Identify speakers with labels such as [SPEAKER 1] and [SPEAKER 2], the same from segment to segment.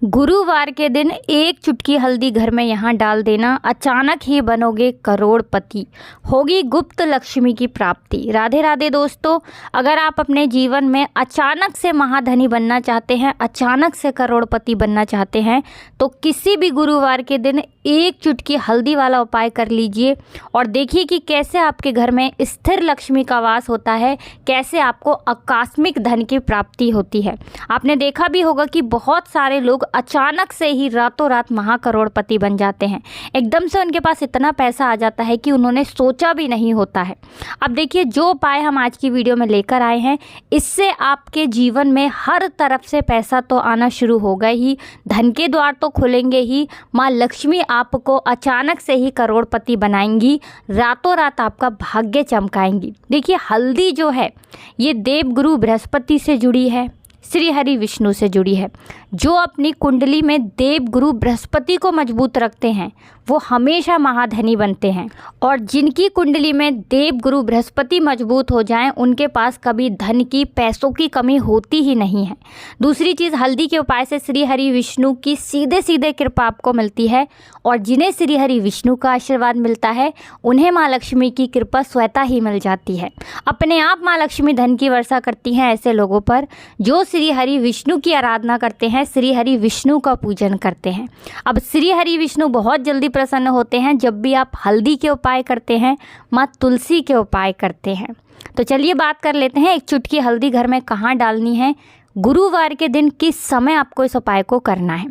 [SPEAKER 1] गुरुवार के दिन एक चुटकी हल्दी घर में यहाँ डाल देना, अचानक ही बनोगे करोड़पति, होगी गुप्त लक्ष्मी की प्राप्ति। राधे राधे दोस्तों, अगर आप अपने जीवन में अचानक से महाधनी बनना चाहते हैं, अचानक से करोड़पति बनना चाहते हैं, तो किसी भी गुरुवार के दिन एक चुटकी हल्दी वाला उपाय कर लीजिए और देखिए कि कैसे आपके घर में स्थिर लक्ष्मी का वास होता है, कैसे आपको आकस्मिक धन की प्राप्ति होती है। आपने देखा भी होगा कि बहुत सारे लोग अचानक से ही रातों रात महाकरोड़पति बन जाते हैं। एकदम से उनके पास इतना पैसा आ जाता है कि उन्होंने सोचा भी नहीं होता है। अब देखिए, जो उपाय हम आज की वीडियो में लेकर आए हैं, इससे आपके जीवन में हर तरफ से पैसा तो आना शुरू होगा ही, धन के द्वार तो खुलेंगे ही, माँ लक्ष्मी आपको अचानक से ही करोड़पति बनाएंगी, रातों रात आपका भाग्य चमकाएंगी। देखिए, हल्दी जो है ये देवगुरु बृहस्पति से जुड़ी है, श्री हरि विष्णु से जुड़ी है। जो अपनी कुंडली में देवगुरु बृहस्पति को मजबूत रखते हैं वो हमेशा महाधनी बनते हैं, और जिनकी कुंडली में देवगुरु बृहस्पति मजबूत हो जाएं उनके पास कभी धन की, पैसों की कमी होती ही नहीं है। दूसरी चीज़, हल्दी के उपाय से श्री हरि विष्णु की सीधे सीधे कृपा आपको मिलती है, और जिन्हें श्री हरि विष्णु का आशीर्वाद मिलता है उन्हें माँ लक्ष्मी की कृपा स्वतः ही मिल जाती है। अपने आप माँ लक्ष्मी धन की वर्षा करती हैं ऐसे लोगों पर जो श्री हरि विष्णु की आराधना करते हैं, श्री हरि विष्णु का पूजन करते हैं। अब श्री हरि विष्णु बहुत जल्दी प्रसन्न होते हैं जब भी आप हल्दी के उपाय करते हैं, माँ तुलसी के उपाय करते हैं। तो चलिए बात कर लेते हैं, एक चुटकी हल्दी घर में कहाँ डालनी है, गुरुवार के दिन किस समय आपको इस उपाय को करना है।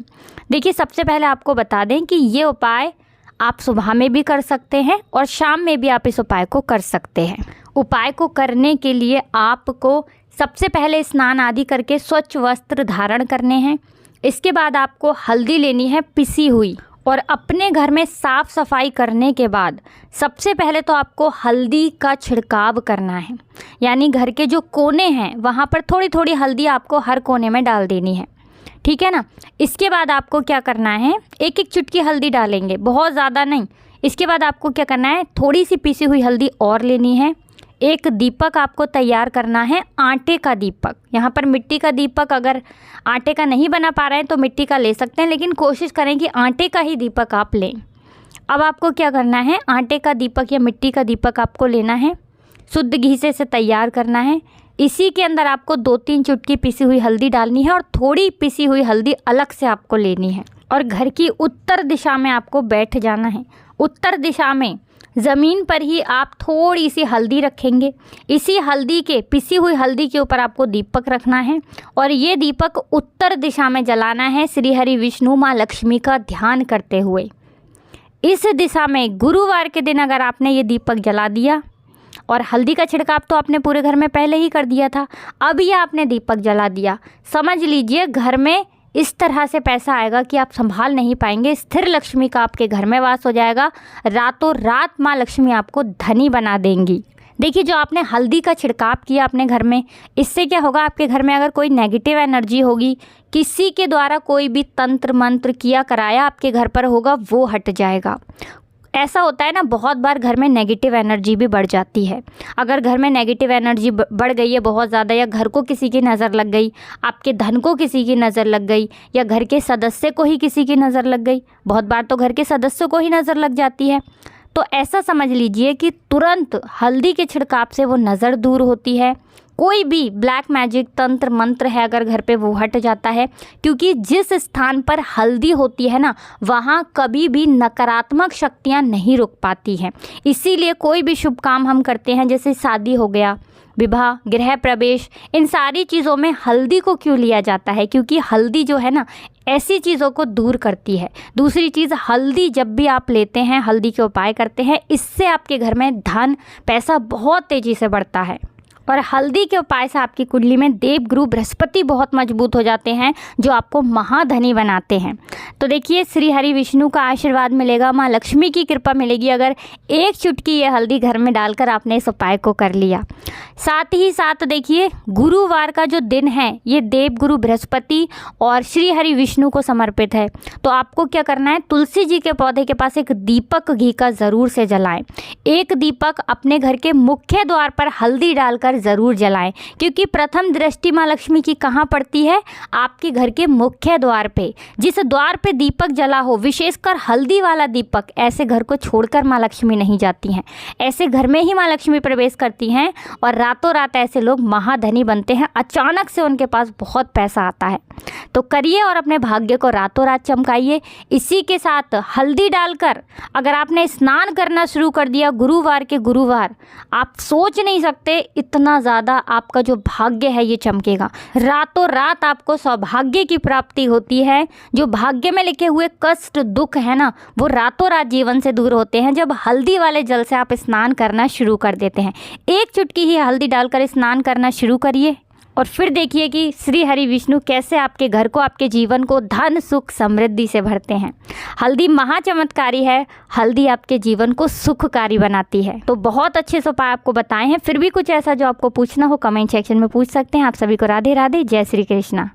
[SPEAKER 1] देखिए, सबसे पहले आपको बता दें कि ये उपाय आप सुबह में भी कर सकते हैं और शाम में भी आप इस उपाय को कर सकते हैं। उपाय को करने के लिए आपको सबसे पहले स्नान आदि करके स्वच्छ वस्त्र धारण करने हैं। इसके बाद आपको हल्दी लेनी है पिसी हुई, और अपने घर में साफ़ सफाई करने के बाद सबसे पहले तो आपको हल्दी का छिड़काव करना है। यानी घर के जो कोने हैं वहाँ पर थोड़ी थोड़ी हल्दी आपको हर कोने में डाल देनी है, ठीक है ना। इसके बाद आपको क्या करना है, एक एक चुटकी हल्दी डालेंगे, बहुत ज़्यादा नहीं। इसके बाद आपको क्या करना है, थोड़ी सी पिसी हुई हल्दी और लेनी है। एक दीपक आपको तैयार करना है, आटे का दीपक। यहाँ पर मिट्टी का दीपक अगर आटे का नहीं बना पा रहे हैं तो मिट्टी का ले सकते हैं, लेकिन कोशिश करें कि आटे का ही दीपक आप लें। अब आपको क्या करना है, आटे का दीपक या मिट्टी का दीपक आपको लेना है, शुद्ध घी से इसे तैयार करना है। इसी के अंदर आपको 2-3 चुटकी पिसी हुई हल्दी डालनी है और थोड़ी पिसी हुई हल्दी अलग से आपको लेनी है, और घर की उत्तर दिशा में आपको बैठ जाना है। उत्तर दिशा में ज़मीन पर ही आप थोड़ी सी हल्दी रखेंगे। इसी हल्दी के, पिसी हुई हल्दी के ऊपर आपको दीपक रखना है, और ये दीपक उत्तर दिशा में जलाना है, श्री हरि विष्णु माँ लक्ष्मी का ध्यान करते हुए। इस दिशा में गुरुवार के दिन अगर आपने ये दीपक जला दिया, और हल्दी का छिड़काव तो आपने पूरे घर में पहले ही कर दिया था, अब ये आपने दीपक जला दिया, समझ लीजिए घर में इस तरह से पैसा आएगा कि आप संभाल नहीं पाएंगे। स्थिर लक्ष्मी का आपके घर में वास हो जाएगा, रातों रात माँ लक्ष्मी आपको धनी बना देंगी। देखिए, जो आपने हल्दी का छिड़काव किया अपने घर में, इससे क्या होगा, आपके घर में अगर कोई नेगेटिव एनर्जी होगी, किसी के द्वारा कोई भी तंत्र मंत्र किया कराया आपके घर पर होगा, वो हट जाएगा। ऐसा होता है ना, बहुत बार घर में नेगेटिव एनर्जी भी बढ़ जाती है। अगर घर में नेगेटिव एनर्जी बढ़ गई है बहुत ज़्यादा, या घर को किसी की नज़र लग गई, आपके धन को किसी की नज़र लग गई, या घर के सदस्य को ही किसी की नज़र लग गई, बहुत बार तो घर के सदस्यों को ही नज़र लग जाती है, तो ऐसा समझ लीजिए कि तुरंत हल्दी के छिड़काव से वो नज़र दूर होती है। कोई भी ब्लैक मैजिक तंत्र मंत्र है अगर घर पे, वो हट जाता है, क्योंकि जिस स्थान पर हल्दी होती है ना, वहाँ कभी भी नकारात्मक शक्तियाँ नहीं रुक पाती हैं। इसीलिए कोई भी शुभ काम हम करते हैं, जैसे शादी हो गया, विवाह, गृह प्रवेश, इन सारी चीज़ों में हल्दी को क्यों लिया जाता है, क्योंकि हल्दी जो है ना, ऐसी चीज़ों को दूर करती है। दूसरी चीज़, हल्दी जब भी आप लेते हैं, हल्दी के उपाय करते हैं, इससे आपके घर में धन, पैसा बहुत तेज़ी से बढ़ता है। और हल्दी के उपाय से आपकी कुंडली में देवगुरु बृहस्पति बहुत मजबूत हो जाते हैं, जो आपको महाधनी बनाते हैं। तो देखिए श्री हरि विष्णु का आशीर्वाद मिलेगा, माँ लक्ष्मी की कृपा मिलेगी अगर एक चुटकी ये हल्दी घर में डालकर आपने इस उपाय को कर लिया। साथ ही साथ देखिए गुरुवार का जो दिन है ये देवगुरु बृहस्पति और श्री हरि विष्णु को समर्पित है। तो आपको क्या करना है, तुलसी जी के पौधे के पास एक दीपक घी का ज़रूर से जलाएं। एक दीपक अपने घर के मुख्य द्वार पर हल्दी डालकर ज़रूर जलाएं, क्योंकि प्रथम दृष्टि माँ लक्ष्मी की कहाँ पड़ती है, आपके घर के मुख्य द्वार पे। जिस द्वार पे दीपक जला हो, विशेषकर हल्दी वाला दीपक, ऐसे घर को छोड़कर माँ लक्ष्मी नहीं जाती हैं। ऐसे घर में ही माँ लक्ष्मी प्रवेश करती हैं और रातों रात ऐसे लोग महाधनी बनते हैं, अचानक से उनके पास बहुत पैसा आता है। तो करिए और अपने भाग्य को रातों रात चमकाइए। इसी के साथ हल्दी डालकर अगर आपने स्नान करना शुरू कर दिया गुरुवार के गुरुवार, आप सोच नहीं सकते इतना ज़्यादा आपका जो भाग्य है ये चमकेगा। रातों रात आपको सौभाग्य की प्राप्ति होती है। जो भाग्य में लिखे हुए कष्ट दुख है ना, वो रातों रात जीवन से दूर होते हैं जब हल्दी वाले जल से आप स्नान करना शुरू कर देते हैं। एक चुटकी ही हल्दी डालकर स्नान करना शुरू करिए और फिर देखिए कि श्री हरि विष्णु कैसे आपके घर को, आपके जीवन को धन सुख समृद्धि से भरते हैं। हल्दी महाचमत्कारी है, हल्दी आपके जीवन को सुखकारी बनाती है। तो बहुत अच्छे से उपाय आपको बताए हैं। फिर भी कुछ ऐसा जो आपको पूछना हो कमेंट सेक्शन में पूछ सकते हैं। आप सभी को राधे राधे, जय श्री कृष्णा।